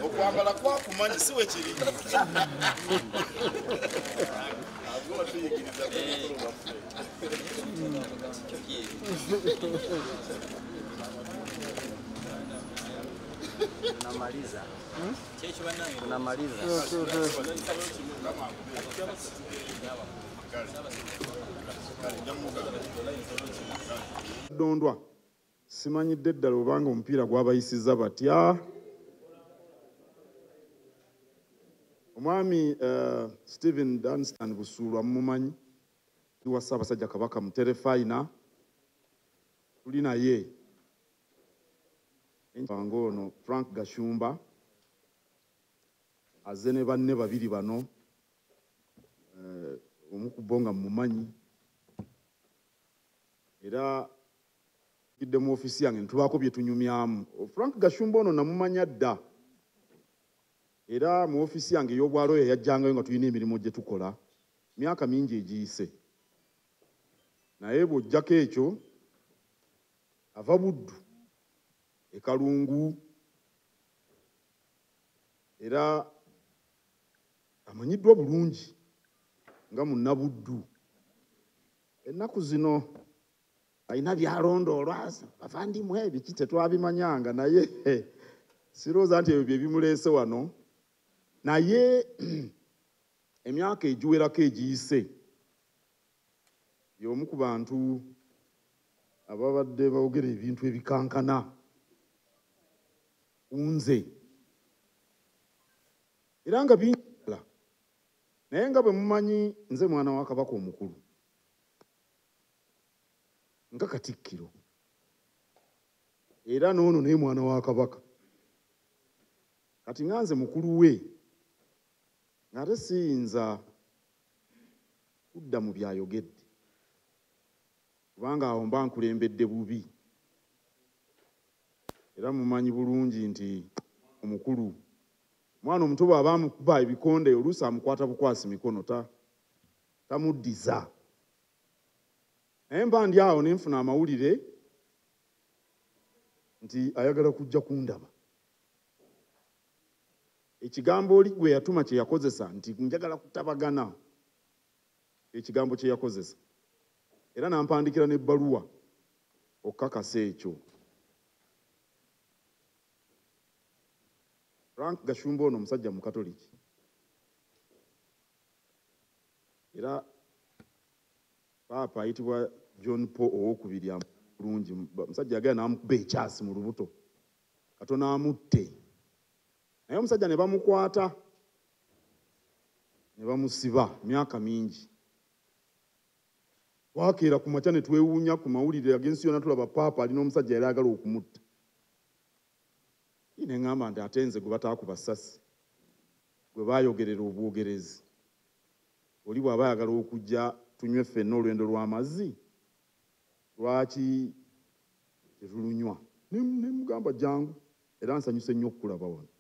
Okwambala kwakumanyi si wekiri. Tunamaliza. Tunamaliza. Dondwa simanyidde ddala obanga omupiira gwabayisizza batya. Omwami Stephen Dunstan Busuulwa mumumanyi wa Ssaabasajja Kabaka mu terefayina tuli naye ono Frank Gashumba azze ne banne babiri bano omu ku bo nga mumumanyi era idde mu ofisi yange netubaako bye tunyumyamu. Frank Gashumba ono namumanya dda era mu ofisi yange ey'obwaloyo yajjangayo nga tulina emirimu gye tukola myaka mingi egiyise, naye bw'ojjako ekyo ava Buddu e Kalungu era amanyiddwa bulungi nga munnabuddu. Ennaku zino alina byalondoolwa bavandimwe biki tetwabimanyanga, naye sirowooza nti ebyo bye bimuleese wano. Naye emyaka egiwerako egiyise y'omu ku bantu ababadde boogera ebintu ebikankana ku nze era nga binjala, naye nga bwe mumanyi nze mwana wa Kabaka omukulu nga Katikkiro era n'ono naye mwana wa Kabaka, kati nga nze mukulu we ng'ate siyinza kudda mu byayogedde kubanga awo mba nkulembedde bubi. Era mumanyi bulungi nti omukulu mwana omuto bw'aba amukuba ebikonde oluusi amukwata bukwasi mikono tamuddiza. Naye mba ndi awo ne nfuna amawulire nti ayagala kujja kundaba. Ekigambo oli gwe yatuma kye yakozesa nti njagala kutabagana, ekigambo kye yakozesa era nampandikira n'ebbaluwa okukakasa ekyo. Frank Gashumba ono musajja Mukatoliki era Paapa ayitibwa John Paul II bulungi, musajja yagenda n'amukuba ekyasi mu lubuto Katonda amutte, naye omusajja ne bamukwata ne bamusiba myaka mingi. Twakeera ku makya ne twewuunya ku mawulire ag'ensi yonna tulaba Paapa alina omusajja yali agala okumutta. Ne ŋŋamba nti ate nze gwe bataakuba ssasi gwe baayogerera obwogerezi oli bw'aba ayagala okujja tunywe ffenna olwendo lw'amazzi lwaki tetulunywa? Ne mugamba jangu era nsanyuse nnyo okukulaba wano.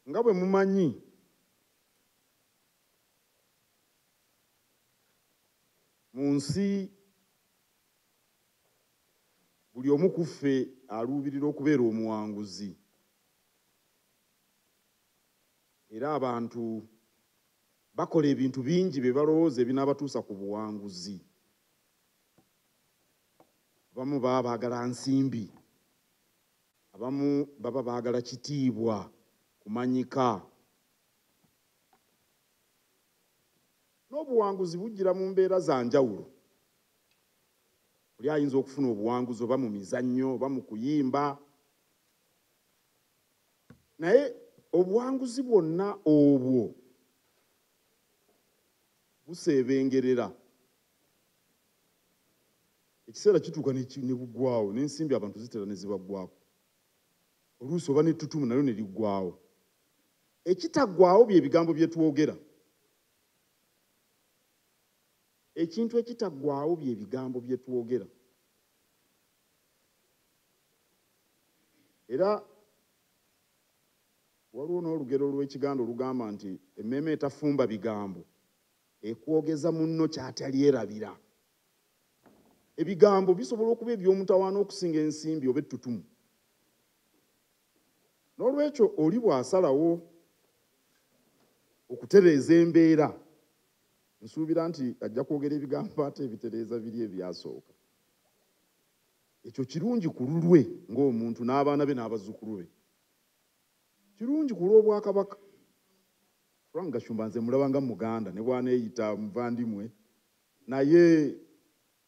Nga bwe mumanyi mu nsi buli omu ku ffe aluubirira okubeera omuwanguzi era abantu bakola ebintu bingi bye balowooza ebinaabatuusa ku buwanguzi. Abamu baba baagala nsimbi, abamu baba baagala kitiibwa, kumanyika. N'obuwanguzi bujjira mu mbeera za njawulo. Oli ayinza okufuna obuwanguzi oba mu mizannyo oba mu kuyimba, naye obuwanguzi bwonna obwo buseebengerera. Ekiseera kituuka ne buggwawo, n'ensimbi abantu zitera ne zibaggwako. Oluusi oba n'ettutumu nalyo ne liggwawo. Ekitaggwawo bye bigambo bye twogera. Ekintu ekitaggwawo bye bigambo bye twogera. Era waliwo n'olugero lw'Ekiganda olugamba nti emmeeme etafumba bigambo ekwogeza munno ky'atalyerabira. ebigambo bisobola okuba eby'omutawaana okusinga ensimbi oba ettutumu. N'olwekyo oli bw'asalawo okutereeza embeera, nsuubira nti ajja kwogera ebigambo ate ebitereeza biri ebyasooka. Ekyo kirungi ku lulwe ng'omuntu n'abaana be n'abazzukulu be. Kirungi ku lw'Obwakabaka. Frank Gashumba nze mulaba nga Muganda ne bw'aneeyita muvandimwe, naye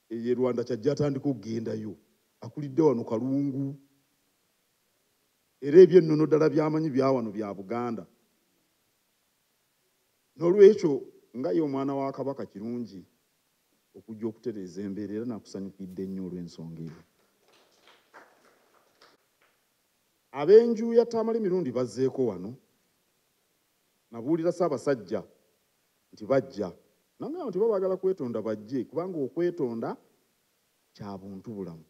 ye Rwanda kyajja atandika okugendayo. Akulidde wano Kalungu. Era eby'ennono ddala by'amanyi bya wano bya Buganda. N'olwekyo nga ye omwana wa Kabaka kirungi okujja okutereeza embeera, era nakusanyukidde nnyo olw'ensonga eyo. Ab'enju ya Tamale Mirundi bazzeeko wano. Nabuulira Ssaabasajja nti bajja. Nangamba nti baagala kwetonda bajje, kubanga okwetonda kya buntu bulamu.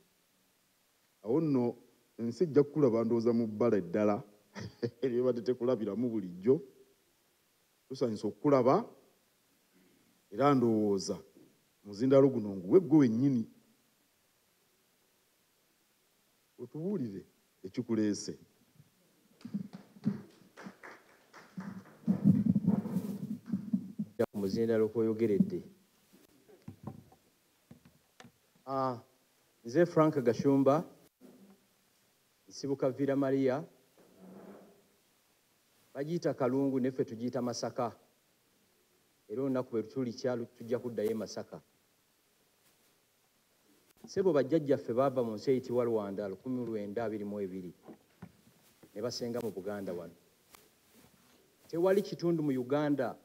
Awo nno ensi ejja kukulaba ndowooza mu bbala eddala eryebadde tekulabiramu bulijjo. Tusanyusa okukulaba era ndowooza muzindaalo guno nguwe ggwe wennyini. Otubuulire ekikuleese. Ku muzindaalo kw'oyogeredde. Nze Frank Gashumba, nsibuka Villa Maria, bagiyita Kalungu neffe tugiyita Masaka. Era olunaku bwe tulikya tujja kuddayo e Masaka. Ssebo bajjajjaffe baava mu nsi eyitibwa Rwanda 1922 ne basenga mu Buganda wano. Tewali kitundu mu Uganda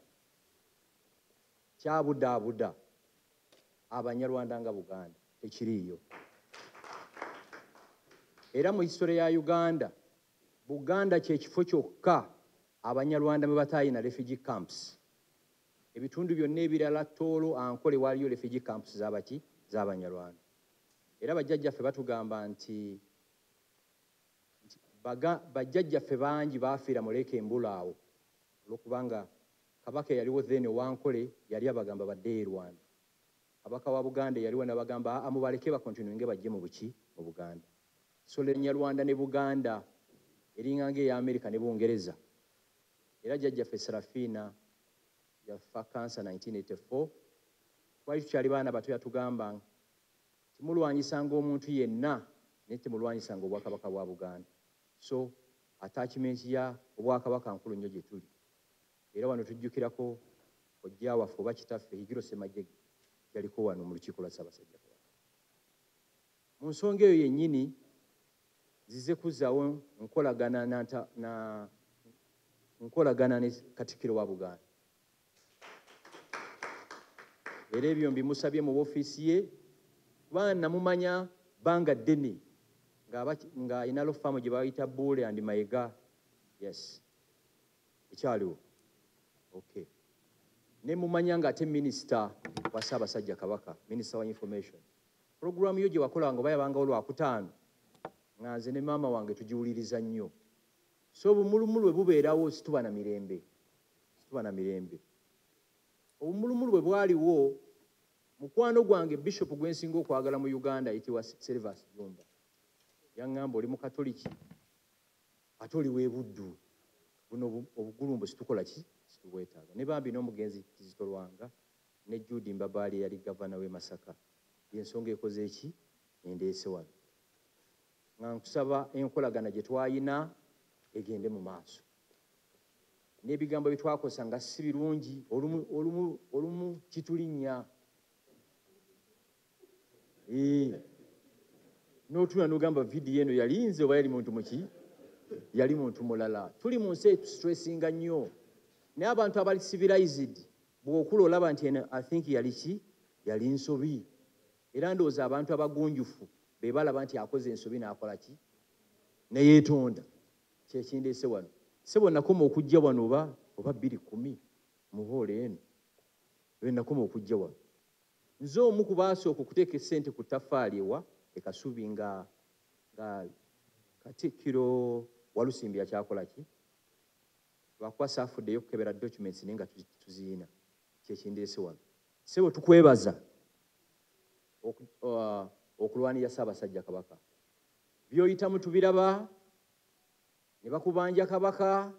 kyabudaabuda Abanyarwanda nga Buganda, tekiriiyo. Era mu historia ya Uganda, Buganda kye kifo kyokka Abanyarwanda mwe bataayina refugee camps. Ebitundu byonna ebirala Tooro, Ankole waliyo refugee camps z'abaki? Z'Abanyarwanda. Era bajjajjaffe batugamba nti bajjajjaffe bangi baafiira mu Lake Mbulaawo olwokubanga Kabaka yaliwo then Wankole yali abagamba badde e Rwanda. Kabaka wa Buganda yaliwo n'abagamba mubaleke bakontinuinge bajje mu buki mu Buganda. So l'Enyarwanda ne Buganda eringa ng'eya Amerika ne Bungereza. Era jjajjaffe Serafina yafa kansa 1984. Twali tukyali baana bato yatugamba timulwanyisanga omuntu yenna ne timulwanyisanga Obwakabaka bwa Buganda. So attachment ya Obwakabaka nkulu nnyo gye tuli. Era wano tujjukirako ojja waffe oba kitaffe Higiro Ssemajjege yaliko wano mu lukiiko lwa Ssaabasajja Kabaka. Mu nsonga eyo yennyini zize kuzzaawo nkolagana ne Katikkiro wa Buganda. Era ebyo mbimusabye mu woofiisi ye kubanga namumanya bbanga ddene nga ayina lofaamu gye bayita Buule and Mayiga. Yes, ekyaliwo. Okay. Ne mumanya nga ate minisita wa Ssaabasajja Kabaka, minisita wa information. Programu yo gye wakolanga oba yabangawo Lwakutaano nga nze ne maama wange tugiwuliriza nnyo. So obumulumulu bwe bubeerawo situba na mirembe. Situba na mirembe. Obumulumulu bwe bwaliwo mukwano gwange Bishop gwensinga okwagala mu Uganda ayitibwa Silvers Jumba. Yaŋŋamba oli mu Katoliki ate oli w'e Buddu. Buno obugulumbu situkola ki? Situbwetaaga. Ne bambi n'omugenzi Kizito Lwanga ne Judy Mbabaali yali gavana w'e Masaka. Y'ensonga ekoze eki? Endeese wano. Nga nkusaba enkolagana gye twayina egende mu maaso. N'ebigambo bye twakosa nga si birungi olumu kitulinnya. N'otuna n'ogamba vidiyo eno yali nze oba yali muntu muki? Yali muntu mulala. Tuli mu nsi stressinga nnyo. Naye abantu abali civilized bw'okula olaba nti I think yali ki? Yali nsobi. Era ndowooza abantu abagunjufu be balaba nti akoze ensobi n'akola ki? Ne yeetonda. Kyekindeese wano. Ssebo nakoma okujja wano oba 2010 mu hoole eno. Lwe nakoma okujja wano. Nze omu ku baasooka okuteeka essente ku ttaffaali ewa e Kasubi nga Katikkiro Walusimbi yakyakola ki? Lwakuba afuddeyo okukebera documents naye nga tuziina. Kyekindeese wano. Ssebo tukwebaza. okulwanira Ssaabasajja Kabaka. By'oyitamu tubiraba, ne bakubanja Kabaka,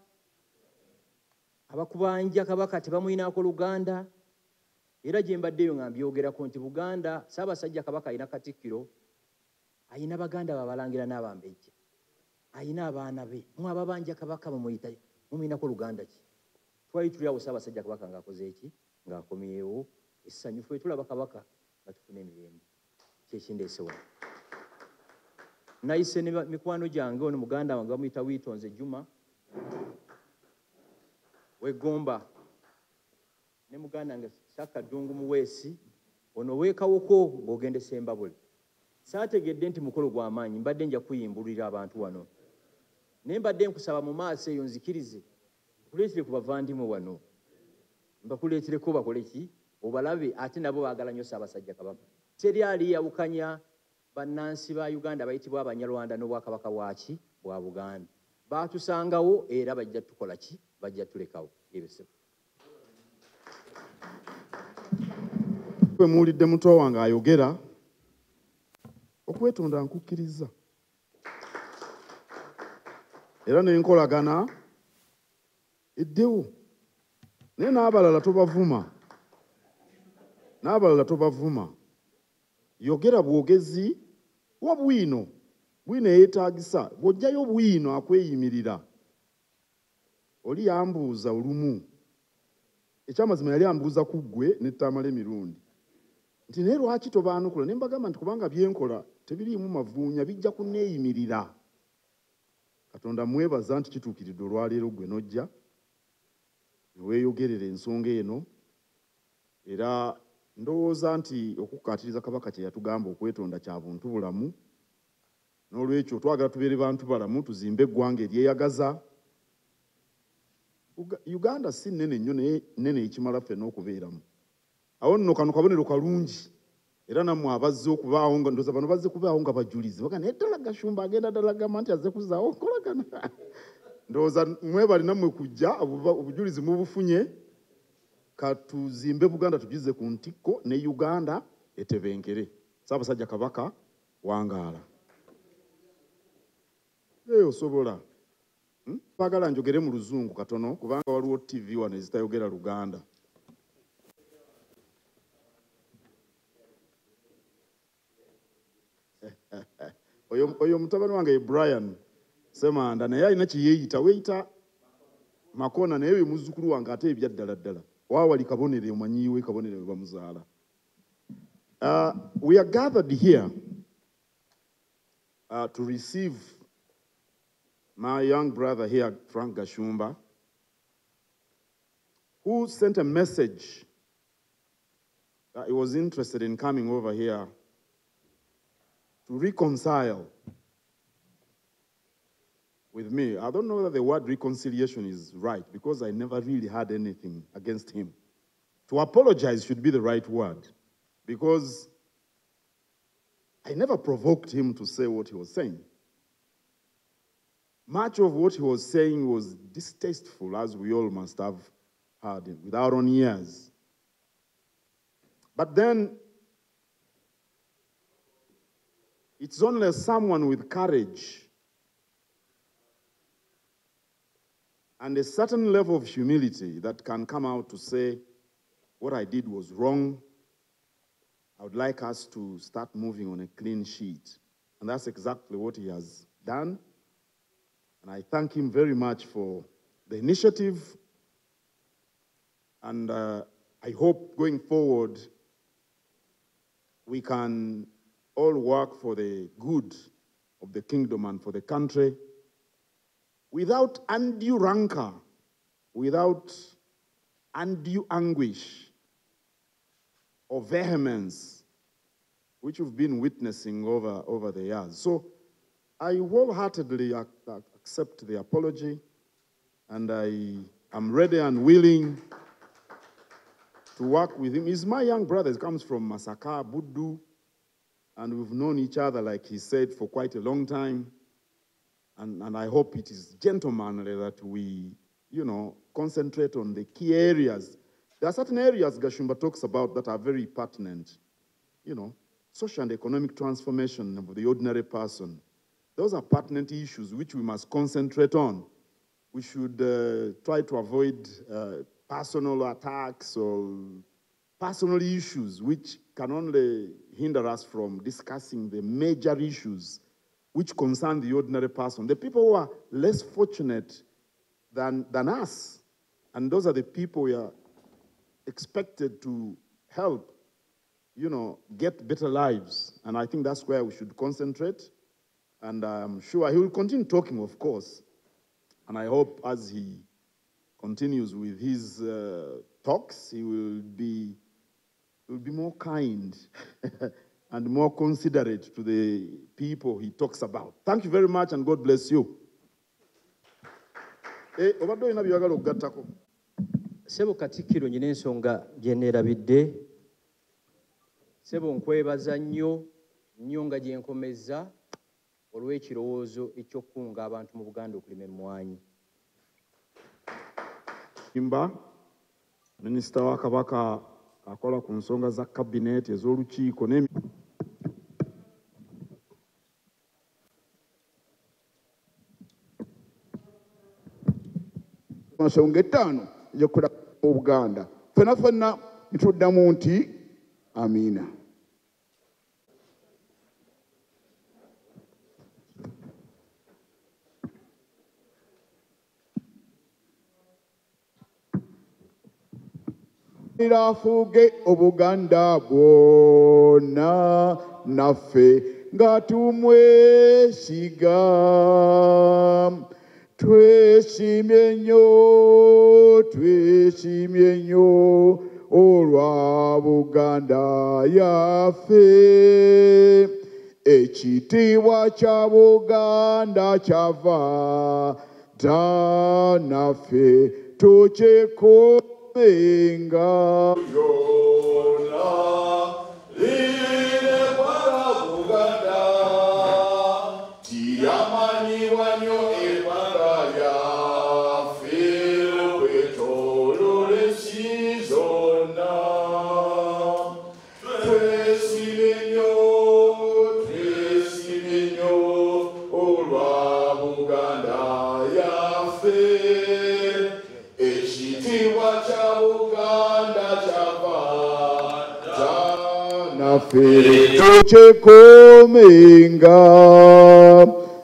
abakubanja Kabaka tebamuyinaako Luganda, era gye mbaddeyo nga mbyogerako nti Buganda, Ssaabasajja Kabaka alina Katikkiro, ayina baganda babalangira n'abambejja, ayina abaana be, mwe ababanja Kabaka mumuyinako Luganda ki? Twali tuli awo Ssaabasajja Kabaka ng'akoze eki? Ng'akomyewo essanyufu bwe tulaba Kabaka nga tufuna emirembe. Kyekindeesewa. Nayise ne mikwano gyange ono muganda wange bamuyita Wiitonze Juma Wegomba ne muganda wange Saka Ddungu Muweesi ono weekawoko ng'ogenda Ssembabule. Saategedde nti mukolo gwa maanyi mbadde nja kuyimbulira abantu wano. Naye mbadde nkusaba mu maaso eyo nzikirize kuleetere ku bavandimwe wano. Mbakuleetereko bakole ki? Obalabe ate nabo baagala nnyo Ssaabasajja Kabaka. Teri aliyawukanya bannansi ba Uganda bayitibwa Abanyarwanda n'Obwakabaka bwaki bwa Buganda. Baatusangawo era bajja tukola ki? Bajja tulekawo. Yebese. Bwe muwulidde muto wange ayogera, okwetonda nkukkiriza. Era n'enkolagana eddewo. Naye n'abalala tobavuma. N'abalala tobavuma. Yogera bwogezi wa bwino. Bwino eyeetaagisa. Bw'ojjayo bwino akweyimirira. Oli yambuuza olumu. Ekyamazima yali ambuuza ku ggwe n'ettamala emirundi. Nti naye lwaki tobaanukula? Ne mbagamba nti kubanga byenkola tebiriimu mavuunya bijja kunneeyimirira. Katonda mwebaza nti kituukiridde olwaleero ggwe n'ojja ne weeyogerera ensonga eno, era ndowooza nti okukkaatiriza Kabaka kye yatugamba okwetonda kya buntu bulamu. N'olwekyo twagala tubeere bantu balamu, tuzimbe eggwanga eryeyagaza. Uganda si nnene nnyo naye nnene ekimala ffenna okubeeramu. Awo nno kano kabonero kalungi, era nammwe abazze okubaawo nga ndowooza bano bazze kubaawo nga bajulizi. Baga naye ddala Gashumba agenda ddala agamba nti azze kuzaawo nkolagana. Ndowooza mwebali nammwe kujja obujulizi mubufunye. Katuzimbe Buganda tugize ku ntikko ne Uganda etebenkere. Ssaabasajja Kabaka wangaala. Eyo osobola. Baagala njogere mu Luzungu katono kubanga waliwo TV wano ezitayogera Luganda. Oyo mutabani wange Brian Semanda naye alina kye yeeyita, weeyita Makona naye we muzzukulu wange ate ebya ddala ddala. Waawali kabonero omanyiiwe kabonero we bamuzaala. We are gathered here to receive my young brother here, Frank Gashumba, who sent a message that he was interested in coming over here to reconcile with me. I don't know that the word reconciliation is right because I never really had anything against him. To apologize should be the right word because I never provoked him to say what he was saying. Much of what he was saying was distasteful, as we all must have heard it with our own ears. But then, it's only someone with courage and a certain level of humility that can come out to say, what I did was wrong. I would like us to start moving on a clean sheet. And that's exactly what he has done. And I thank him very much for the initiative. And I hope going forward, we can all work for the good of the kingdom and for the country without undue rancor, without undue anguish or vehemence, which we've been witnessing over the years. So I wholeheartedly accept the apology, and I am ready and willing to work with him. He's my young brother. He comes from Masaka, Budu, and we've known each other, like he said, for quite a long time. And I hope it is gentlemanly that we, concentrate on the key areas. There are certain areas Gashumba talks about that are very pertinent, social and economic transformation of the ordinary person. Those are pertinent issues which we must concentrate on. We should try to avoid personal attacks or personal issues which can only hinder us from discussing the major issues which concern the ordinary person, the people who are less fortunate than us. And those are the people we are expected to help, you know, get better lives. And I think that's where we should concentrate. And I'm sure he will continue talking, of course. And I hope as he continues with his talks, he will be more kind and more considerate to the people he talks about. Thank you very much and God bless you. Sebo Katikkiro nyina ensonga gye neerabidde. Sebo nkwebaza nnyo nga gye nkomezza olw'ekirowoozo eky'okkunga abantu mu Buganda okulima emmwanyi. Minisita wa Kabaka akola ku nsonga za kabineeti ez'olukiiko ensonga ettaano ezokukola mu Buganda. Ffenna ntuddamu nti amiina. Afuge Obuganda bwonna naffe nga tumwesiga. Twesiimye nnyo olwa Buganda yaffe. Ekitiibwa kya Buganda kyava dda naffe tukyekomenga. Tukyekomenga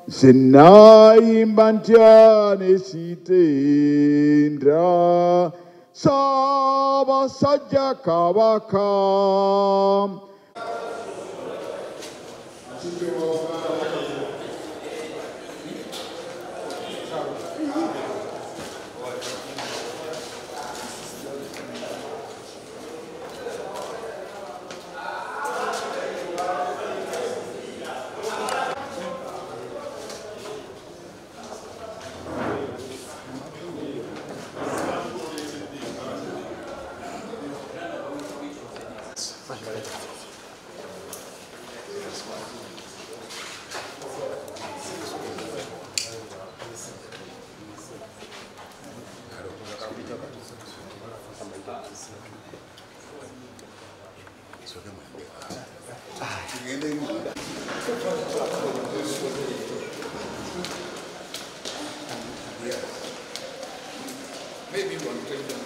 sinayimba ntya ne sitenda Ssaabasajja Kabaka. Maybe one take them.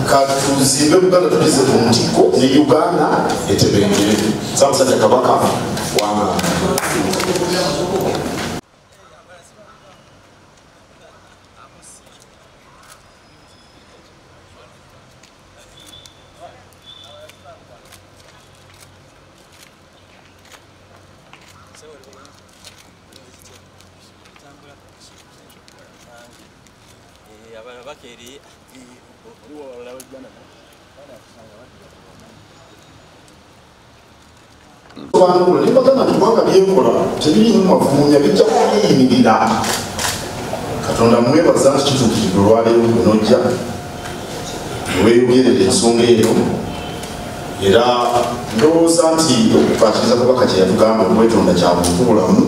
Katuzimbe Buganda tulize mu ntiko ne Uganda etebengere. Ssaabasajja Kabaka wanga. Katonda mwebaza nti kituukirira olwaleero nojja weeyogerera ensonga eyo era ndowooza nti okukwatiriza Kabaka kye yatugamba okwetonda kya buntu bulamu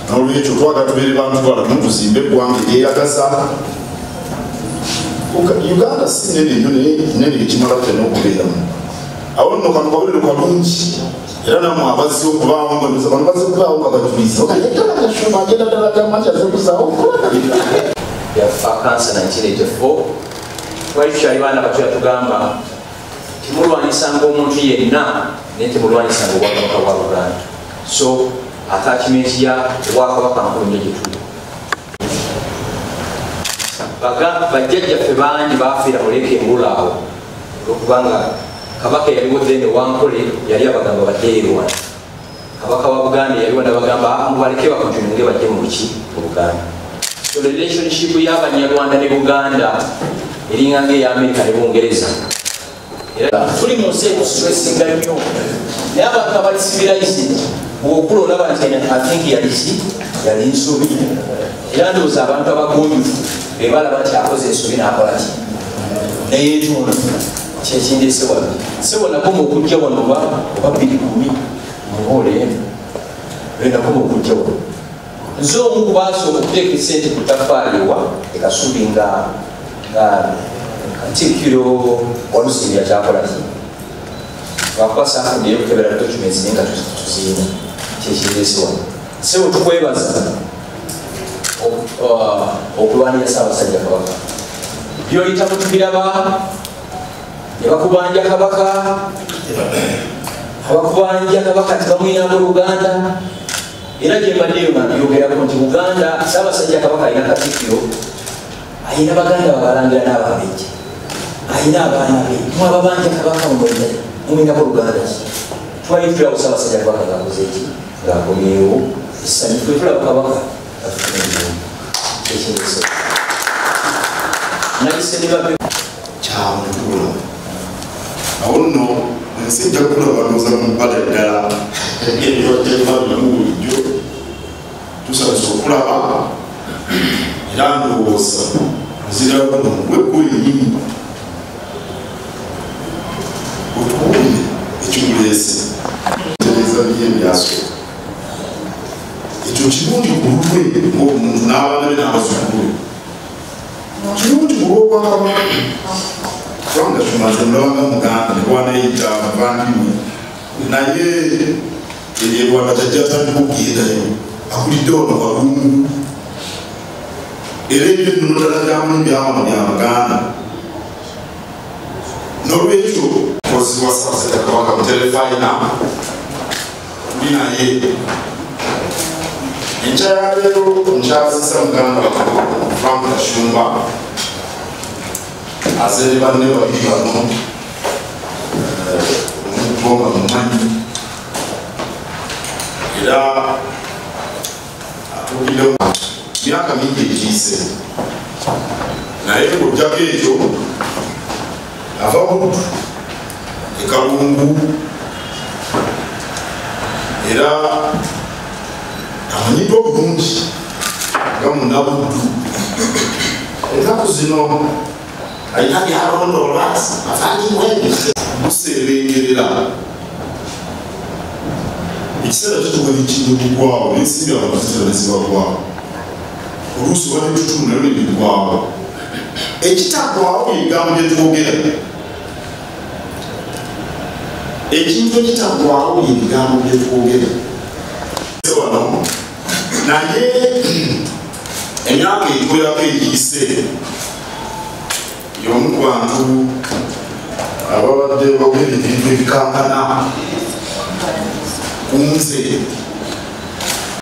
n'olwekyo twagala tubeere bantu balamu tuzimbe eggwanga eryeyagaza Uganda si nene ekimala ffenna okubeeramu awo nno kano kabuliro kalungi era namwe abazze okubaawo bano bazze okubaawo kagatuliza okayetalagashuba agenda ddala gamanyi azze kuzaawo yafa kansa 1984 twali tukyali baana bato yatugamba timulwanyisanga omuntu yenna naye timulwanyisanga obwakabaka bwa Buganda so attachment ya obwakabaka nkulungi gyetuli bajjajjaffe bangi baafiira muleka engulu awo olwokubanga kabaka yaliwo then Wankole yali abagamba baddeerwa kabaka wa Buganda yaliwo nabagamba mubaleke bakontinue bajje mu buki mu Buganda so relationship y'Abanyarwanda ne Buganda eringa ng'ey'Amerika ne Bungereza era tuli mu nsi ekusiwesinga nnyo naye abantu abali civilized bw'okula olaba nti I think yali nsobi era ndowooza abantu abagonjufu be balaba nti akoze ensobi n'akola ki neyeetunda kyekindese wano sibonakoma okujja wano oba 210 muboole benakoma okujja wano nze omu kubasooka okuteeka esente ku ttafaali ewa ekasubi nga Katikkiro Walusimbi yakyakola ki lwakuba saafundeyo okukebera documents naye nga tuziina kyekindese wano sebo tukwebaza okulwanira Ssaabasajja Kabaka byoyita mutubiraba ne bakubanja kabaka abakubanja kabaka tibamwinamu Luganda era gye mbaddeyo nabyogerako nti Buganda Ssaabasajja Kabaka alina Katikkiro ayina baganda babalangira n'ababejje ayina abaana be mwababanja kabaka mumwinamu Luganda twali tulawo Ssaabasajja Kabaka ng'akoze eki ng'akomyewo essanyu twe tulaba kabaka ekindese nayise ne babe kyamuntula awo nno ensijja kulaba noza mumpala ddala ebyotemabimu bulijjo tusabisa okulaba era ndowooza nzirabuno wegwenyini otuwume ekimuleese tereza biye byasooka ekyo kirungi ku lulwe ng'omuntu n'abaana be n'abazukulu kirungi ku lw'obwakabaka kubanga tumaze mulabanga Muganda ne bwanayita abavandiwe naye eryerwanda kyajja atandika okugendayo akulidde ono kalungu era ebyo ennono ddala gyamuno byawano bya Buganda n'olwekyo kozibwa Ssaabasajja Kabaka muterefayina tuli naye enkyayaleero nkyazisa Muganda Frank Kashumba azere banne babiri bano omuntu nga mumanyi era atuuliremu myaka mingi egiyise naye ng'ojjako ekyo ava Buddu e Kalungu era amanyiddwa obulungi nga Munnabuddu ennaku zino alina byalondoola afanimwe museerengerera ekiseera kituwa ekindibugwawo n'ensimbi abantu zitera nezibagwawo oluusi oba netutumu nayo nebigwawo ekitagwawo ebigambo byetwogera ekintu ekitagwawo ebigambo byetwogera wano naye emyaka egiwerako egiyise y'omu ku bantu ababadde bawulira ebintu ebikankana ku nze